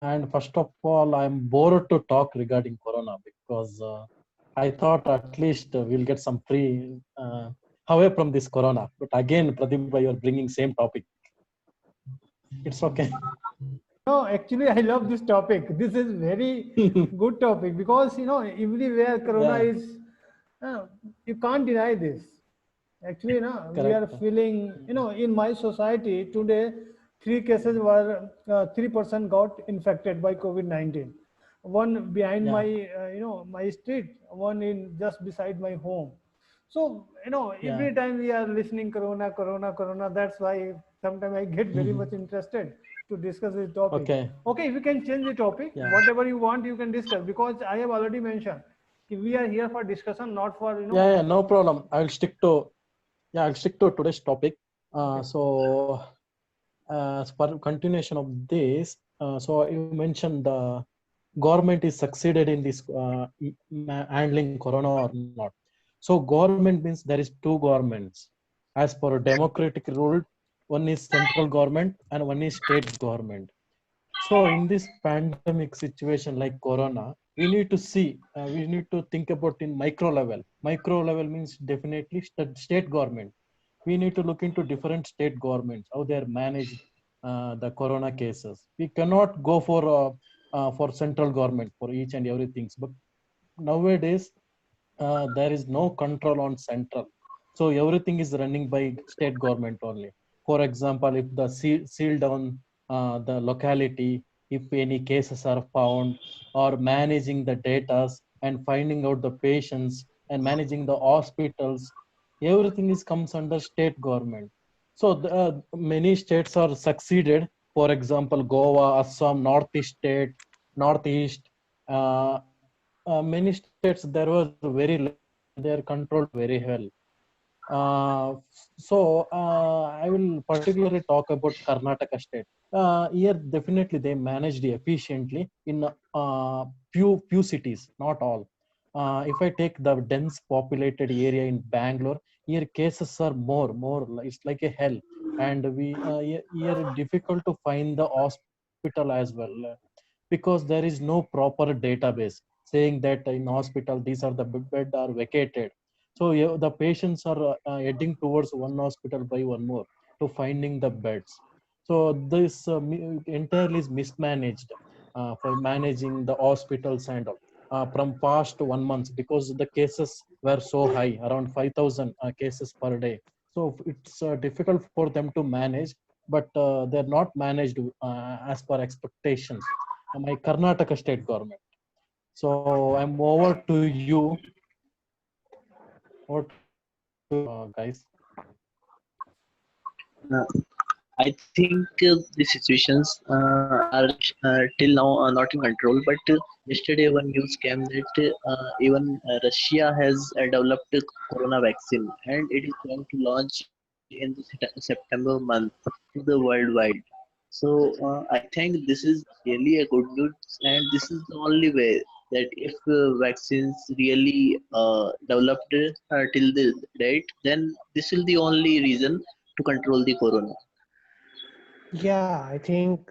And first of all, I'm bored to talk regarding Corona because I thought at least we'll get some free away from this Corona. But again, Pradeep, you're bringing same topic. It's okay. No, actually, I love this topic. This is very good topic because everywhere Corona Yeah, is. Uh, you can't deny this. Actually, no, we are correct. feeling. In my society today, three person got infected by COVID-19. One behind Yeah, my street, one in just beside my home. So yeah. every time we are listening Corona, Corona, Corona. That's why sometimes I get very much interested to discuss this topic. Okay. Okay, if you can change the topic, Yeah. whatever you want, you can discuss because I have already mentioned we are here for discussion, not for Yeah, no problem. I'll stick to today's topic. Okay. As for continuation of this, so you mentioned the government is succeeded in this handling Corona or not. So government means there is two governments. As per democratic rule, one is central government and one is state government. So in this pandemic situation like Corona, we need to see, we need to think about in micro level. Micro level means definitely state government. We need to look into different state governments, how they are managed the Corona cases. We cannot go for central government for each and everything. But nowadays, there is no control on central. So everything is running by state government only. For example, if the seal down the locality, if any cases are found, or managing the data and finding out the patients and managing the hospitals, everything is comes under state government. So many states are succeeded. For example, Goa, Assam, Northeast state, Northeast. Uh, Many states there was very less and they are controlled very well. I will particularly talk about Karnataka state. Here definitely they managed efficiently in few cities, not all. If I take the dense populated area in Bangalore, here cases are more. It's like a hell, and here difficult to find the hospital as well because there is no proper database saying that in hospital these are the bed are vacated. So yeah, the patients are heading towards one hospital by one more to finding the beds. So this entirely is mismanaged for managing the hospitals and all. From past 1 month because the cases were so high, around 5,000 cases per day. So it's difficult for them to manage, but they're not managed as per expectations. My Karnataka state government. So I'm over to you. Over to you, guys. I think the situations are till now not in control. But yesterday, one news came that even Russia has developed a corona vaccine and it is going to launch in the September month to the worldwide. So I think this is really a good news, and this is the only way that if vaccines really developed till the date, then this will the only reason to control the corona. Yeah, I think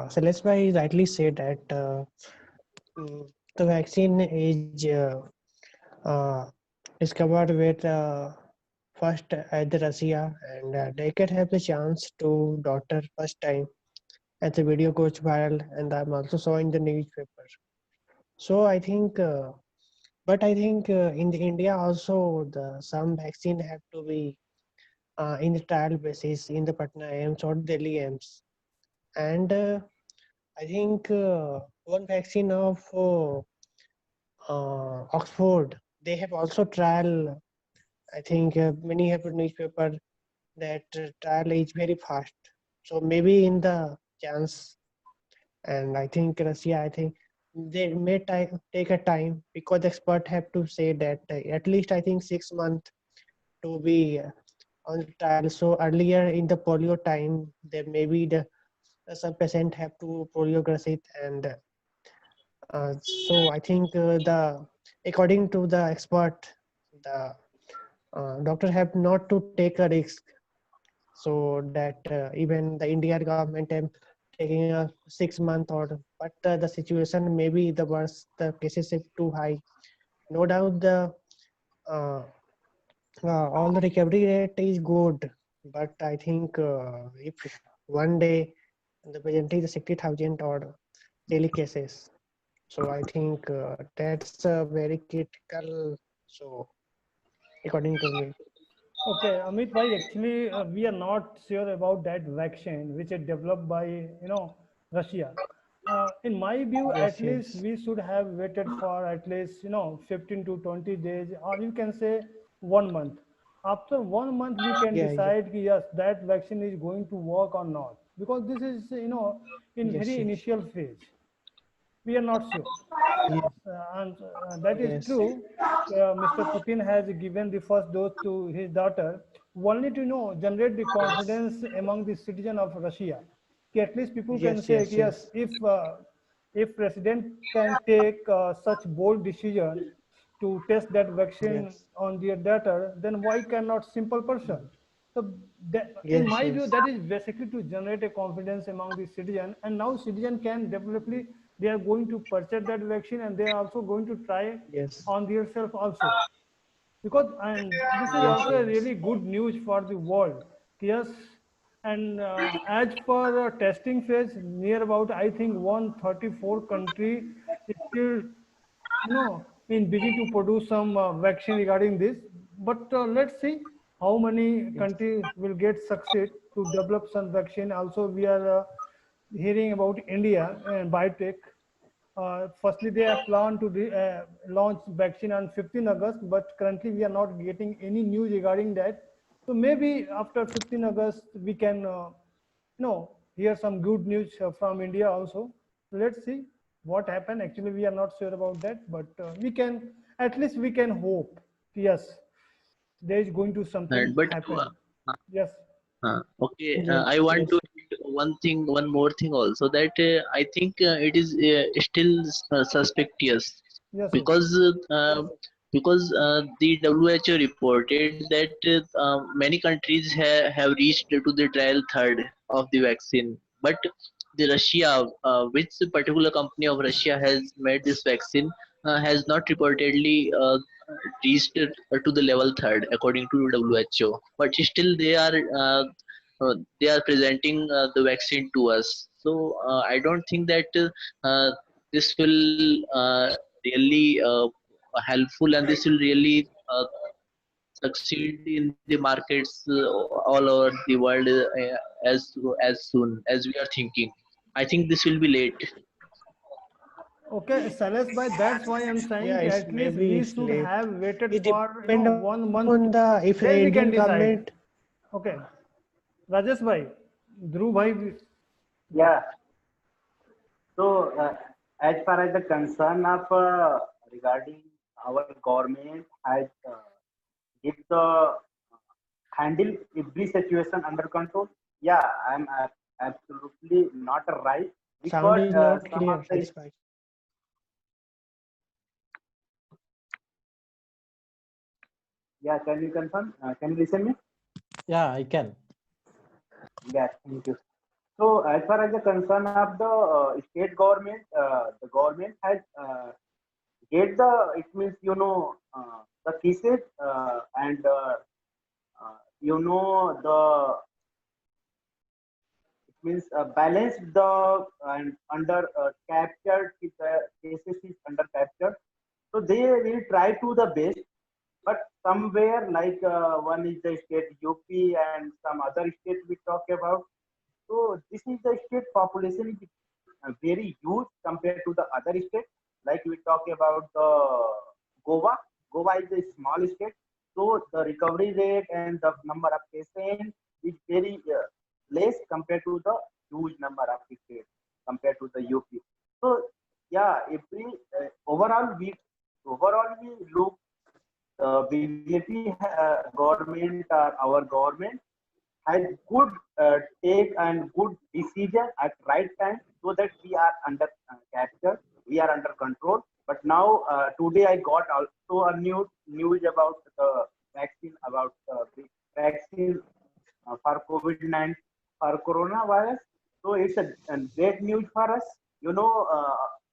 Celeste rightly said that the vaccine is uh, discovered with first at the Russia, and they can have the chance to daughter first time, and the video goes viral, and I'm also saw in the newspaper. So I think, but I think in the India also the some vaccine have to be in the trial basis in the Patna AIMS or Delhi AIMS, and I think one vaccine of Oxford, they have also trial. I think many have newspaper that trial is very fast. So maybe in the chance, and I think Russia, I think they may take a time because expert have to say that at least I think 6 months to be on trial. So earlier in the polio time, there may be the some patient have to polio it, and so I think the according to the expert, the doctor have not to take a risk, so that even the Indian government have taking a 6 month order, but the situation maybe the worst, the cases is too high. No doubt the uh, all the recovery rate is good, but I think if one day the presently the 60,000 or daily cases, so I think that's very critical. So according to me, Okay, Amit bhai, actually, we are not sure about that vaccine which is developed by, Russia. In my view, yes, at least yes, we should have waited for at least, 15 to 20 days, or you can say 1 month. After 1 month, we can yeah, yeah, decide, yes, that vaccine is going to work or not. Because this is, in yes, very yes, initial phase. We are not sure. yes, And that is yes, true. Mr. Putin has given the first dose to his daughter, only to generate the confidence among the citizen of Russia. Okay, at least people can yes, say, yes, yes, yes, if president can take such bold decision to test that vaccine yes, on their daughter, then why cannot simple person? So that, in yes, my view, yes, that is basically to generate a confidence among the citizen, and now citizen can definitely, they are going to purchase that vaccine, and they are also going to try yes, on themselves also, because, and this is yes, also a yes, really good news for the world. Yes, and as per testing phase, near about I think 134 country is still, in busy to produce some vaccine regarding this. But let's see how many yes, countries will get succeed to develop some vaccine. Also, we are hearing about India and biotech. Firstly, they have planned to launch vaccine on 15 August, but currently we are not getting any news regarding that. So maybe after 15 August, we can, hear some good news from India also. Let's see what happened. Actually, we are not sure about that, but we can, at least we can hope. Yes, there is going to something And but happen. Yes. okay, I yes, want to yes, add one more thing also, that I think it is still suspicious, Yes. Yes. because the WHO reported that many countries have reached to the trial third of the vaccine, but the Russia, which particular company of Russia has made this vaccine, has not reportedly reached to the level third according to WHO, but still they are presenting the vaccine to us. So I don't think that this will really helpful, and this will really succeed in the markets all over the world as soon as we are thinking. I think this will be late. Okay, Salas, by that's why I'm yeah. saying It's at least maybe we it's should late. have waited It for depend one upon month. the if Then we Indian can decide. government. Okay, Rajesh bhai, Dhruv bhai. Yeah. Yeah. So, as far as the concern of regarding our government has give the handle every situation under control. Yeah, I'm absolutely not right Sound because is not some of clear. the, Satisfied. yeah. Can you confirm? Can you listen me? Yeah, I can. Yeah. Thank you. So, as far as the concern of the state government, the government has get the, it means the cases and the, it means balance the and under captured, if the cases is under captured, so they will try to the best, but somewhere like one is the state UP and some other state we talk about. So this is the state population is very huge compared to the other states. Like we talk about the Goa. Goa is a small state, so the recovery rate and the number of patients is very less compared to the huge number of states compared to the UP. So yeah, if we overall we look, BJP government or our government has good take and good decision at right time, so that we are under capture, we are under control. But now today I got also a news about the vaccine, about the vaccine for COVID-19, for coronavirus. So it's a great news for us. You know,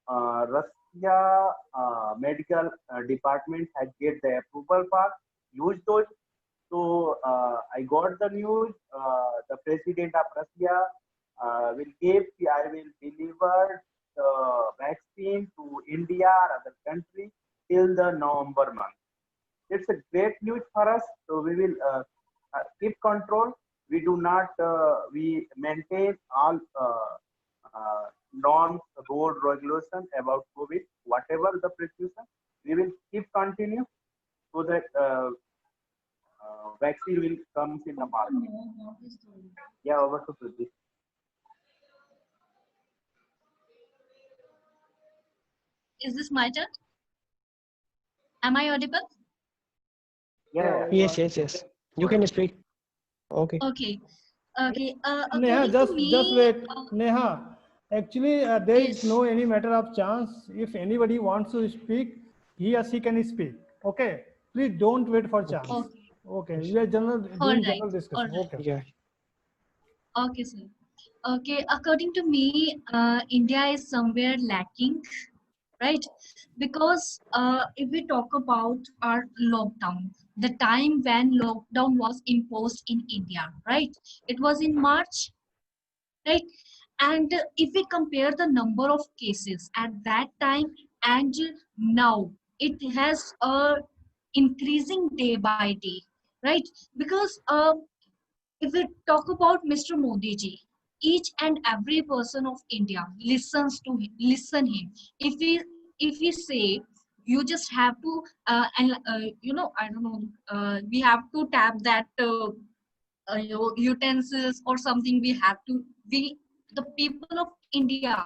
Russia medical department has get the approval for use those. So I got the news. The president of Russia will give. I will deliver the vaccine to India or other country till the November month. It's a great news for us. So we will keep control. We do not. We maintain all norms, road regulation about COVID. Whatever the precaution, we will keep continue so that vaccine will come in the market. Yeah, over to Pradeep. Is this my turn? Am I audible? Yeah, Yes, yes, yes. You can speak. Okay. Okay. Okay. Neha, According to just me, wait. Neha, actually, there is yes. no any matter of chance. If anybody wants to speak, he or she can speak. Okay. Please don't wait for chance. Okay. Okay. We are All doing right. general All discussion. right. Okay. Yeah. Okay, sir. Okay. According to me, India is somewhere lacking, right? Because if we talk about our lockdown, the time when lockdown was imposed in India, right? It was in March, right? And if we compare the number of cases at that time and now, it has increasing day by day, right? Because if we talk about Mr. Modi ji, each and every person of India listens to him, listen him. If we say you just have to I don't know, we have to tap that utensils or something. We the people of India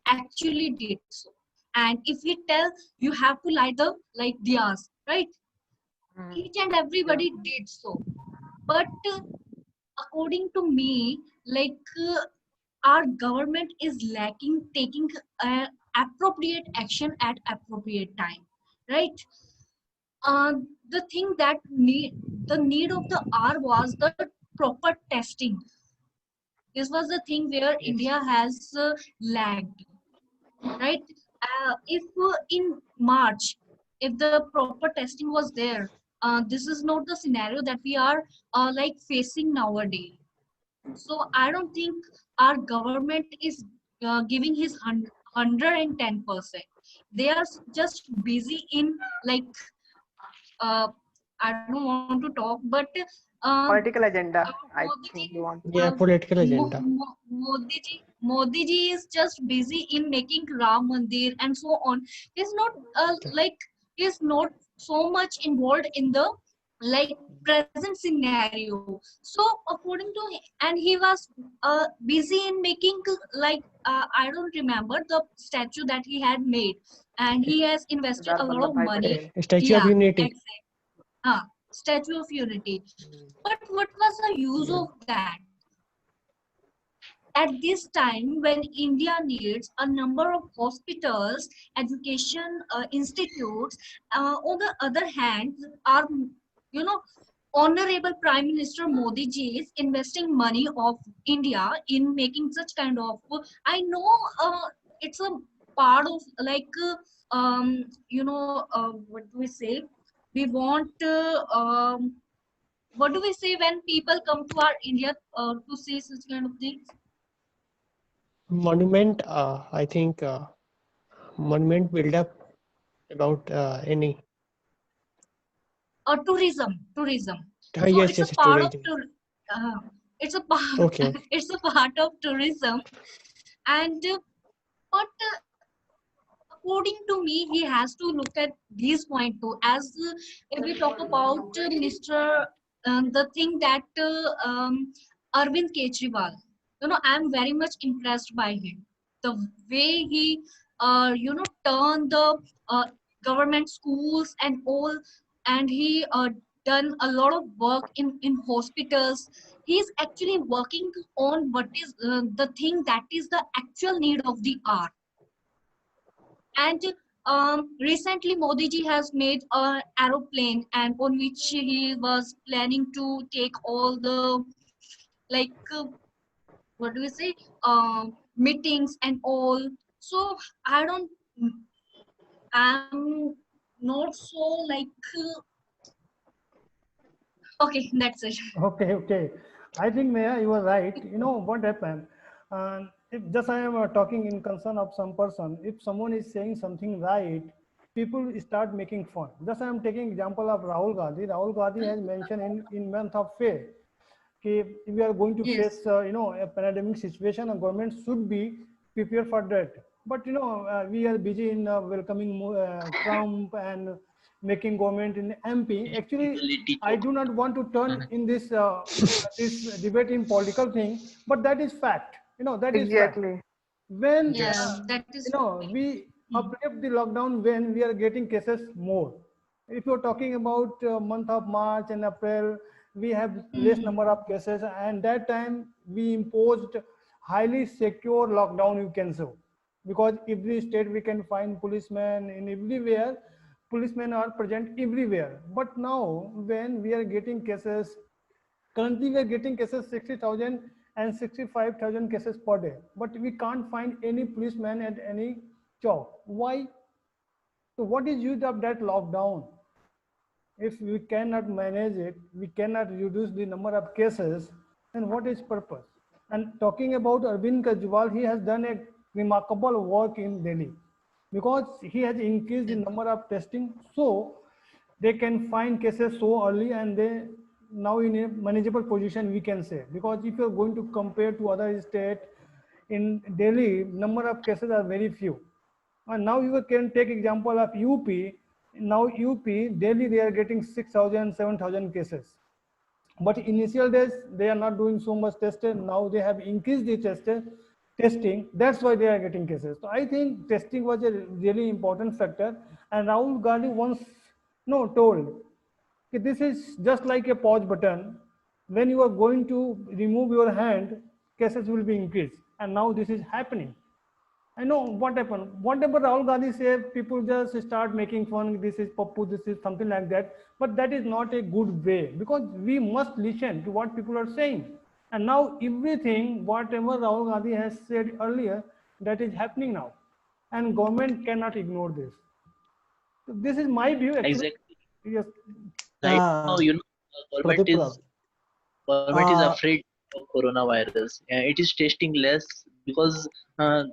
actually did so. And if we tell you have to light the like diyas, right? Each and everybody did so. But according to me, like our government is lacking taking appropriate action at appropriate time, right? uh, the thing that need of the hour was the proper testing. This was the thing where Yes. India has lagged, right? If in March, if the proper testing was there, this is not the scenario that we are like facing nowadays. So I don't think our government is giving his 110%. They are just busy in like uh, I don't want to talk, but Political agenda, I Modi ji, think you want. Yeah, political agenda. Modi ji is just busy in making Ram Mandir and so on. He's not like he's not so much involved in the like present scenario. So according to and he was busy in making like I don't remember the statue that he had made, and he has invested Sardar a lot of Vallabhbhai money. Patel. Statue of Yeah, Unity. exactly. Statue of Unity. But what was the use Yeah. of that? At this time, when India needs a number of hospitals, education institutes, on the other hand, our Honorable Prime Minister Modi ji is investing money of India in making such kind of. I know it's a part of like what do we say? We want what do we say when people come to our India to see such kind of things? Monument. I think monument build up about any. Tourism. So Yes, it's a yes, part of tourism. it's a part Okay, okay. it's a part of tourism. And but according to me, he has to look at these point too. As if we talk about Mr. The thing that Arvind Kejriwal, I'm very much impressed by him. The way he, turned the government schools and all, and he done a lot of work in hospitals. He's actually working on what is the thing that is the actual need of the hour. And recently, Modi ji has made an aeroplane, and on which he was planning to take all the like what do we say, meetings and all. So I don't, I'm not so like, okay, that's it. Okay, okay. I think, Maya, you are right. You know what happened? If just I am talking in concern of some person, if someone is saying something right, people start making fun. Just I am taking example of Rahul Gandhi. Rahul Gandhi has mentioned in month of Feb, if we are going to Yes. face, a pandemic situation, and government should be prepared for that. But we are busy in welcoming Trump and making government in MP. Actually, Reality I check. do not want to turn in this debate in political thing, but that is fact. That is fact. Exactly. When Yeah, Yes. that is. we Hmm. uplift the lockdown when we are getting cases more. If you're talking about month of March and April, we have less Hmm. number of cases, and that time we imposed highly secure lockdown, you can say, because every state we can find policemen in everywhere. Policemen are present everywhere. But now when we are getting cases, currently we are getting cases 60,000 and 65,000 cases per day, but we can't find any policeman at any job. Why? So what is use of that lockdown? If we cannot manage it, we cannot reduce the number of cases, then what is purpose? And talking about Arvind Kejriwal, he has done a remarkable work in Delhi because he has increased the number of testing, so they can find cases so early, and they now in a manageable position, we can say. Because if you're going to compare to other state, in Delhi, number of cases are very few. And now you can take example of UP. Now UP, Delhi, they are getting 6,000, 7,000 cases. But initial days, they are not doing so much testing. Now they have increased the testing. That's why they are getting cases. So I think testing was a really important factor. And Rahul Gandhi once told, this is just like a pause button. When you are going to remove your hand, cases will be increased. And now this is happening. I know what happened. Whatever Rahul Gandhi said, people just start making fun. This is Pappu, this is something like that. But that is not a good way, because we must listen to what people are saying. And now everything, whatever Rahul Gandhi has said earlier, that is happening now. And government cannot ignore this. So this is my view actually. Exactly. Yes. Right now, government Pradeep, is uh, afraid of coronavirus. It is testing less because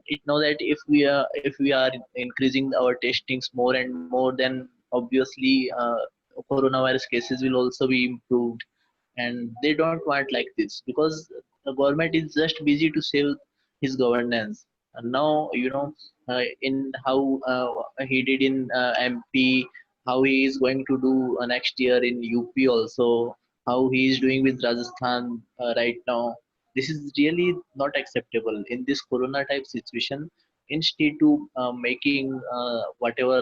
it know that if we are increasing our testings more and more, then obviously coronavirus cases will also be improved, and they don't want like this because the government is just busy to save his governance. And now in how he did in MP, how he is going to do next year in UP also, how he is doing with Rajasthan right now. This is really not acceptable in this corona type situation. Instead to making whatever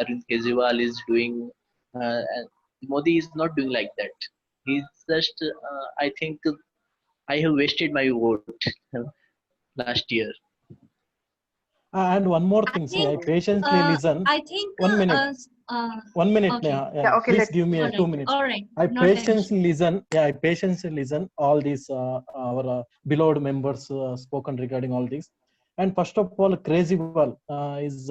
Arvind Kejriwal is doing, and Modi is not doing like that. He's just, I think I have wasted my vote last year. and one more I thing. See, I think, patiently listen. I think, 1 minute. 1 minute, okay, Neha. Yeah, Yeah, okay, please let's give me all two right, minutes. all right, I not an issue. patiently listen. Yeah, I patiently listen all these our beloved members spoken regarding all this. And first of all, Crazyval is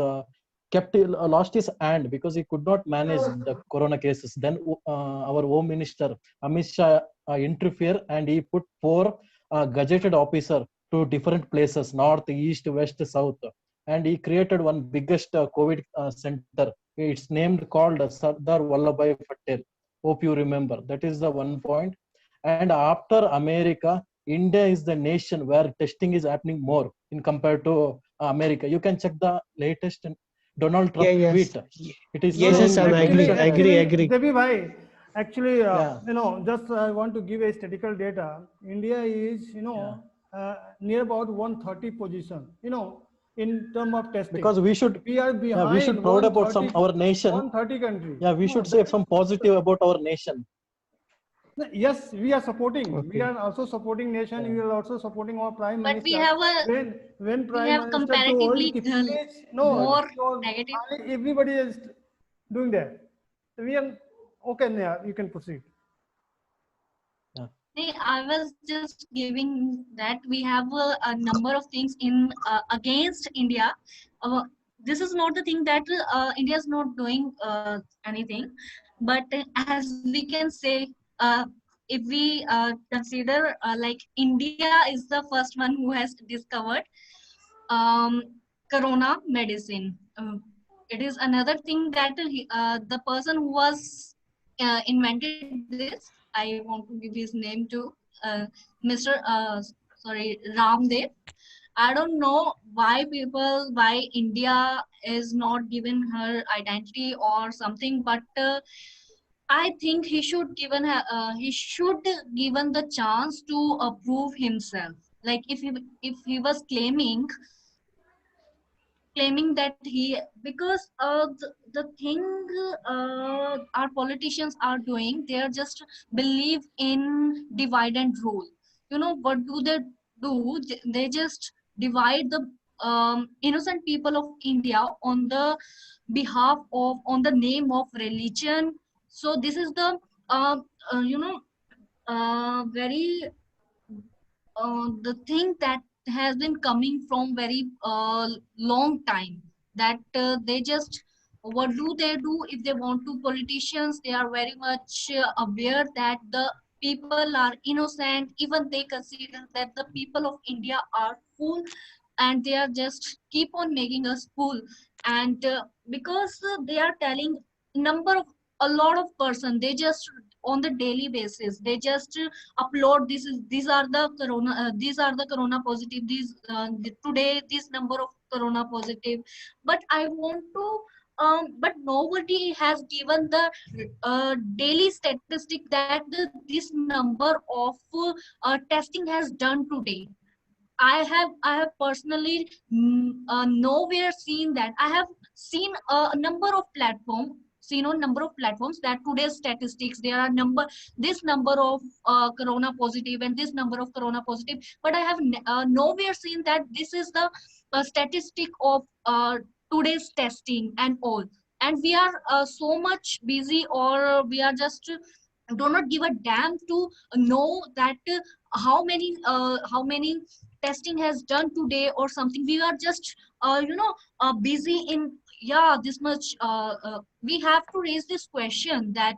lost his hand because he could not manage the corona cases. Then our Home Minister Amit Shah interfere, and he put four gazetted officer to different places: north, east, west, south, and he created one biggest COVID center. It's named called Sardar Vallabhbhai Patel. Hope you remember. That is the one point. And after America, India is the nation where testing is happening more in compared to America. You can check the latest Donald Yeah, Trump yes. tweet. It is Yes, No, yes, saying I'm he agree, mentioned agree, actually, agree. Devi bhai, actually, yeah. just I want to give a statistical data. India is, Yeah. near about 130 position, in term of testing. Because we should, We are yeah, we should behind proud about some 130, our nation. 130 country. Yeah, we No, should say some positive about our nation. yes, we are supporting. We Okay. are also supporting nation. Yeah. We are also supporting our prime But minister. When we prime have minister told, comparatively please, no, more your, negative. everybody is doing that. We are okay. Now you can proceed. Yeah. I was just giving that we have a number of things in against India. This is not the thing that India is not doing anything, but as we can say, if we consider like India is the first one who has discovered um, corona medicine. It is another thing that the person who was invented this, I want to give his name to Mr. Sorry, Ramdev. I don't know why India is not given her identity or something, but I think he should given the chance to prove himself. Like if he was claiming that he, because the thing our politicians are doing, they are just believe in divide and rule. You know what do they do? They just divide the innocent people of India on the behalf of, on the name of religion. So this is the uh, you know very the thing that has been coming from very long time, that they just, what do they do if they want to? Politicians, they are very much aware that the people are innocent, even they consider that the people of India are fool, and they are just keep on making us fool. And because they are telling number of, a lot of person, they just on the daily basis they just upload, these are the corona, these are the corona positive, today this number of corona positive. But I want to but nobody has given the daily statistic that this number of testing has done today. I have personally nowhere seen that. I have seen a number of platform, seen on number of platforms that today's statistics, there are number, this number of corona positive and this number of corona positive, but I have nowhere seen that this is the statistic of today's testing and all. And we are so much busy, or we are just do not give a damn to know that how many testing has done today or something. We are just busy in, yeah, this much we have to raise this question that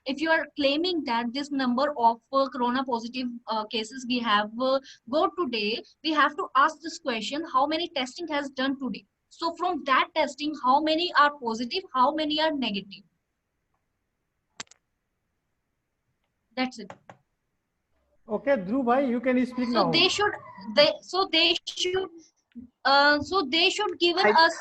if you are claiming that this number of corona positive cases we have go today, we have to ask this question, how many testing has done today? So from that testing, how many are positive, how many are negative? That's it. Okay, Dhruv bhai, you can speak So now. they should, so they should given I us,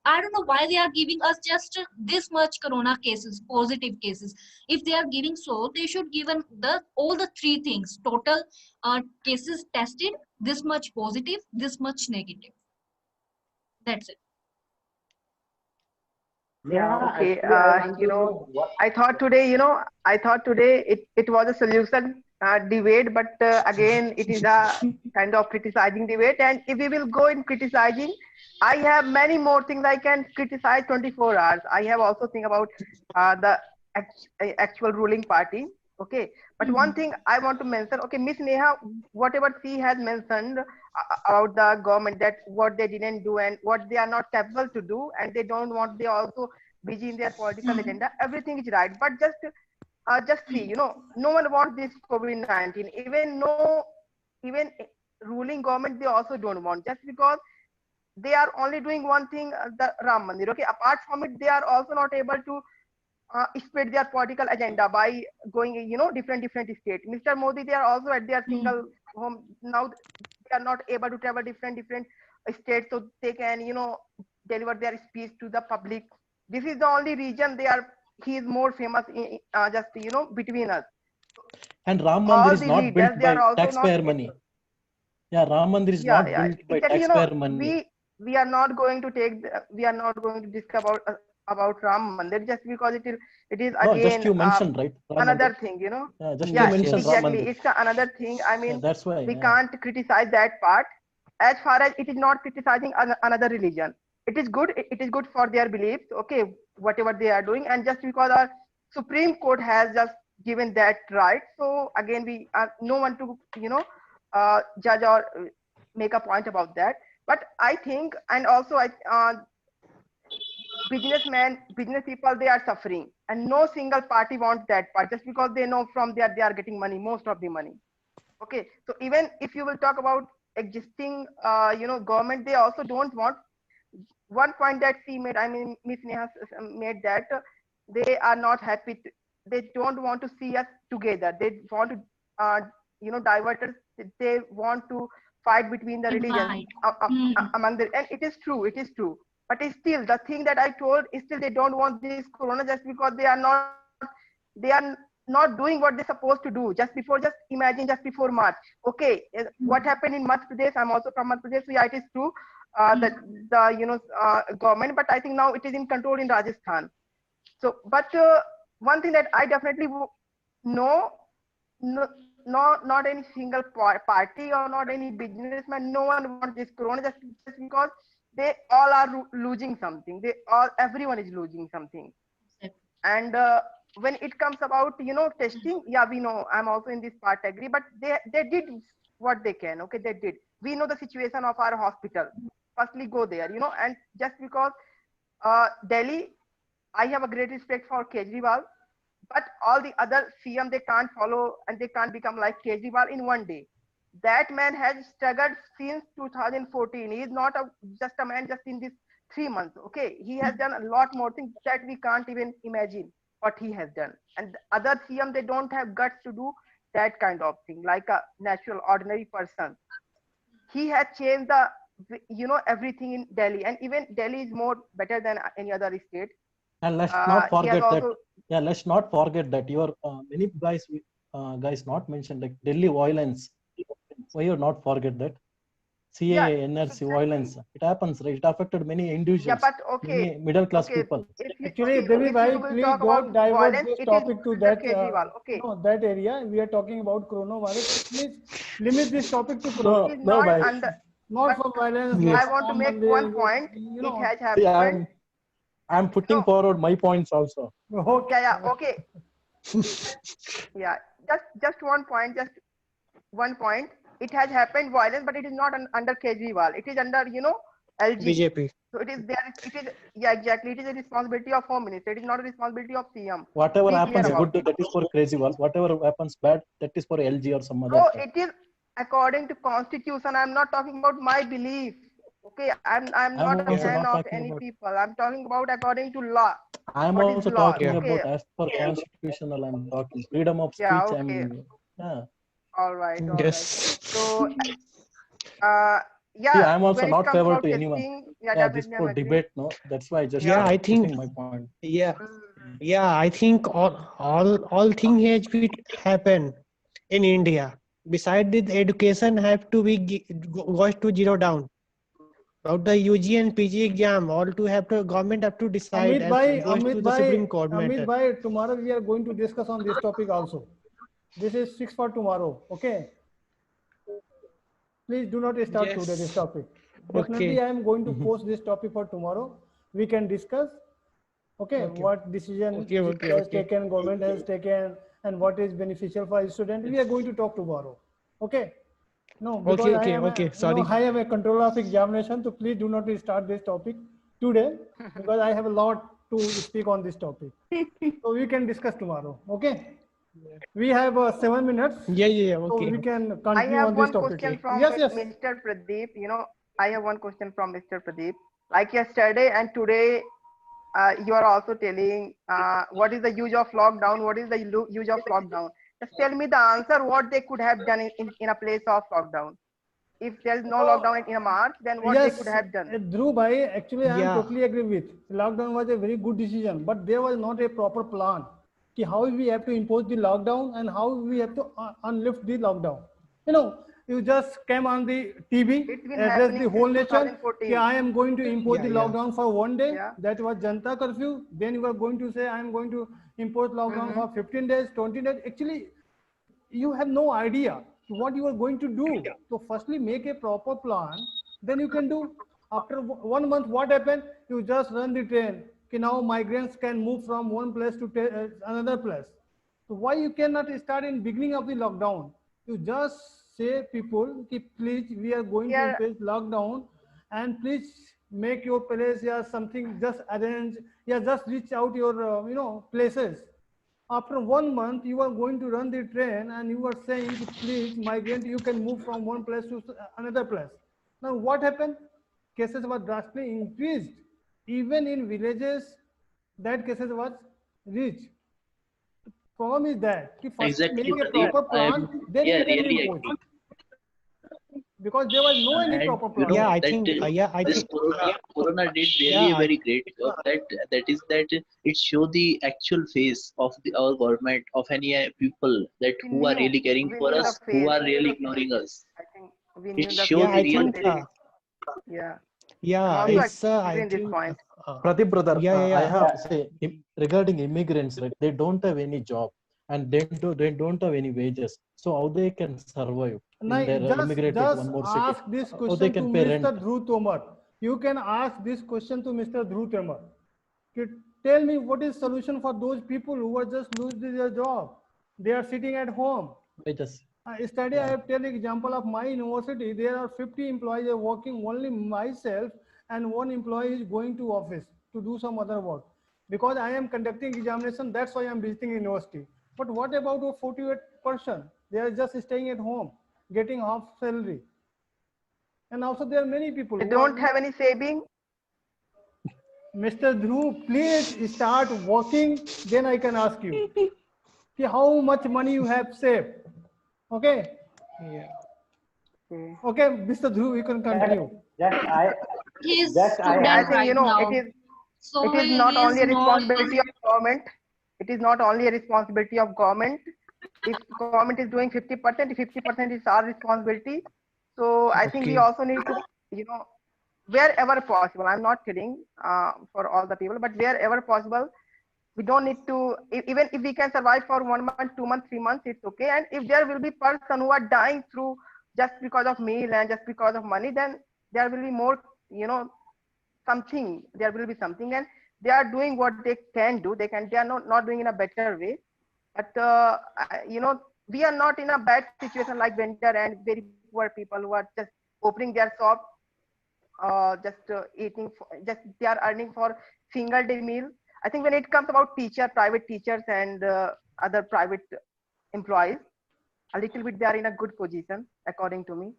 I don't know why they are giving us just this much corona cases, positive cases. If they are giving, so they should given the all the three things, total cases tested, this much positive, this much negative. That's it. Yeah, okay. actually, I want to know what. I thought today, I thought today it was a solution debate, but again, it is a kind of criticizing debate. And if we will go in criticizing, I have many more things I can criticize 24 hours. I have also think about the actual ruling party. Okay, but one thing I want to mention. Okay, Miss Neha, whatever she has mentioned about the government, that what they didn't do and what they are not capable to do, and they don't want, they also busy in their political agenda. Everything is right, but just see, no one wants this COVID-19. Even ruling government, they also don't want, just because they are only doing one thing, the Ram Mandir. Okay, apart from it, they are also not able to spread their political agenda by going, different states. Mr. Modi, they are also at their single home now. They are not able to travel different states, so they can, deliver their speech to the public. This is the only region he is more famous in, just between us. And Ram Mandir All is the not leaders, built they are by also not taxpayer money. Yeah, Ram Mandir is yeah, not yeah, built by exactly. taxpayer money. We are not going to we are not going to discuss about Ram Mandir, just because it is No, just again you mentioned, right? Ram another Mandir. thing. Yeah, just you Yeah, Yes, mentioned Ram yes. exactly. Mandir. It's another thing. I Yeah, mean, that's why. we Yeah. can't criticize that part. As far as it is not criticizing another religion, it is good. It is good for their beliefs. Okay, whatever they are doing, and just because our Supreme Court has just given that right. So again, we are no one to judge or make a point about that. But I think, and also business people, they are suffering, and no single party wants that part, just because they know from there they are getting money, most of the money. Okay, so even if you will talk about existing government, they also don't want. One point that she made, I mean Miss Neha made, that they are not happy they don't want to see us together. They want to divert us. They want to fight between the religions Divide. Hmm. among the, and it is true, it is true. But it's still the thing that I told is, still they don't want this corona, just because they are not doing what they're supposed to do. Just imagine, just before March. Okay, what happened in Madhya Pradesh? I'm also from Madhya Pradesh, so yeah, it is true. The government, but I think now it is in control in Rajasthan. So, but one thing that I definitely know, no, not any single party or not any businessman, no one wants this corona, just because they all are losing something. Everyone is losing something. And when it comes about testing, yeah, we know, I'm also in this part agree, but they did what they can. Okay, they did. We know the situation of our hospital. Firstly, go there, and just because Delhi, I have a great respect for Kejriwal, but all the other CM, they can't follow and they can't become like Kejriwal in one day. That man has struggled since 2014. He is not just a man just in this 3 months. Okay, he has done a lot more things that we can't even imagine what he has done. And other CM, they don't have guts to do that kind of thing, like a natural ordinary person. He has changed the everything in Delhi, and even Delhi is more better than any other state. And let's not He has forget that. also, Yeah, let's not forget that your many guys not mentioned, like Delhi violence. Why you not forget that? CAA, yeah, NRC exactly. violence. It happens, right? It affected many Yeah, individuals, but okay, many middle class okay. people. Actually, If Devi you bhai, will please talk don't about divert violence, this it is topic to under that Kejriwal. Okay, that area. We are talking about coronavirus. Please limit this topic to it No, is coronavirus, no, not bhai. under. not But for violence, Yes. not I for want to Ram make one Mandir. point. It has See, happened. I'm putting forward my points also. Okay. Yeah. Okay. Yeah. Just one point. Just one point. It has happened violence, but it is not under Kejriwal. It is under LG. BJP. So it is there. It is, yeah, exactly. It is a responsibility of Home Minister. It is not a responsibility of CM. Whatever Be clear happens about good, it. that is for Kejriwal. Whatever happens bad, that is for LG or some other. So it is according to constitution. I'm not talking about my belief. Okay, I'm not a also fan not of talking any about. people. I'm talking about according to law. I'm What is also law? talking Yeah. Okay. about as per constitutional. I'm talking freedom of Yeah. speech. Okay. Yeah. All right. All right. Yes. So See, yeah, I'm also when it not comes favor about to anyone. testing, yeah, Yeah, just definitely I'm for agree. debate, no. That's why I just Yeah, I think. putting my point. Yeah. Mhm. Yeah, I think all thing has been happen in India. Besides this, education have to be goes to zero down. About the UG and PG exam, all to have to government have to decide as goes to the Supreme Court Amit matter. bhai, tomorrow we are going to discuss on this topic also. This is 6 for tomorrow. Okay. Please do not start today this Yes. topic. Okay. Definitely, I am going to post this topic for tomorrow. We can discuss. Okay, Okay. what decision Okay. Okay. has Okay. taken, government has taken, and what is beneficial for a student. We are going to talk tomorrow. Okay. No, because Okay. Okay. Okay. Sorry. I am a controller of examination, so please do not start this topic today because I have a lot to speak on this topic. So we can discuss tomorrow. Okay. We have 7 minutes. Yeah. Yeah. So we Okay. can I continue have on this one topic. question from Yes, yes. Mr. Pradeep. I have one question from Mr. Pradeep. Like yesterday and today, you are also telling what is the use of lockdown? What is the use of lockdown? Just tell me the answer. What they could have done in a place of lockdown. If there is no lockdown in a March, then what they could Yes, have done? Dhruv bhai, actually I am Yeah. totally agree with. Lockdown was a very good decision, but there was not a proper plan. Ki how we have to impose the lockdown and how we have to unlift the lockdown. You just came on the TV, It's been address the happening whole since nation. Ki 2014. I am going to impose Yeah. the Yeah. lockdown for one day. Yeah. That was Janta curfew. Then you are going to say I am going to impose lockdown for 15 days, 20 days. Actually, you have no idea what you are going to do. So firstly, make a proper plan, then you can do. After 1 month, what happened? You just run the train. Okay, now migrants can move from one place to another place. So why you cannot start in beginning of the lockdown? You just say people, please, we are going to face lockdown, and please make your place, yeah, something, just arrange, yeah, just reach out your, places. After 1 month, you are going to run the train and you are saying, please, migrant, you can move from one place to another place. Now what happened? Cases were drastically increased. Even in villages, that cases was reached. Problem is that if first Exactly, make a Pradeep. proper plan, then Yeah, you can really move. agree. Because there was no any And proper you plan. know Yeah, I that think. I this think. corona did really Yeah, a very great job. That is that it showed the actual face of our government, of any people that We who are knew, really caring we for knew the us, who face. are really ignoring us. I think we It knew the showed yeah, the I face, real but think. face. yeah, I'm Yeah, also See, it's. agreeing I this think. point. Pradeep brother, Yeah, yeah, I yeah. have say regarding immigrants, right? They don't have any job and they don't have any wages. So how they can survive Now, in their immigrated one just more city? ask this How they question to can pay Mr. rent? Dhruv Tomar. You can ask this question to Mr. Dhruv Tomar. Tell me what is solution for those people who are just losing their job. They are sitting at home. Wages. Study, I have taken example of my university. There are 50 employees are working, only myself and one employee is going to office to do some other work. Because I am conducting examination, that's why I am visiting university. But what about a 48%? They are just staying at home, getting half salary. And also there are many people They who are, don't have any saving. Mr. Dhruv, please start working, then I can ask you. See how much money you have saved. Okay. Yeah. Okay. Okay, Mr. Dhruv, you can continue. Just I He is just I I student have think, right it now, is so it is he not is only a not. responsibility of government. It is not only a responsibility of government. If government is doing 50%, 50% is our responsibility. So I think we Okay. also need to, wherever possible. I'm not kidding for all the people, but wherever possible, we don't need to. Even if we can survive for 1 month, 2 months, 3 months, it's okay. And if there will be person who are dying through just because of meal and just because of money, then there will be more, something. There will be something, and they are doing what they can do. They are not doing in a better way. But we are not in a bad situation like vendor and very poor people who are just opening their shop, just eating, just they are earning for single day meal. I think when it comes about private teachers and other private employees, a little bit they are in a good position according to me.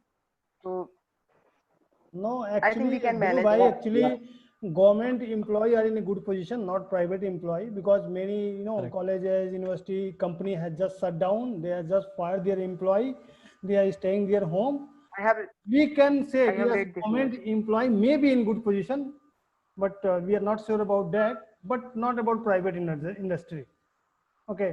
So No, I think we actually, can Dhruv manage. bhai, yeah, yeah. actually, government employee are in a good position, not private employee, because many, Correct. colleges, university, company has just shut down. They have just fired their employee. They are staying their home. I have We can say, I have yes, read this news. government employee may be in good position, but we are not sure about that, but not about private industry. Okay.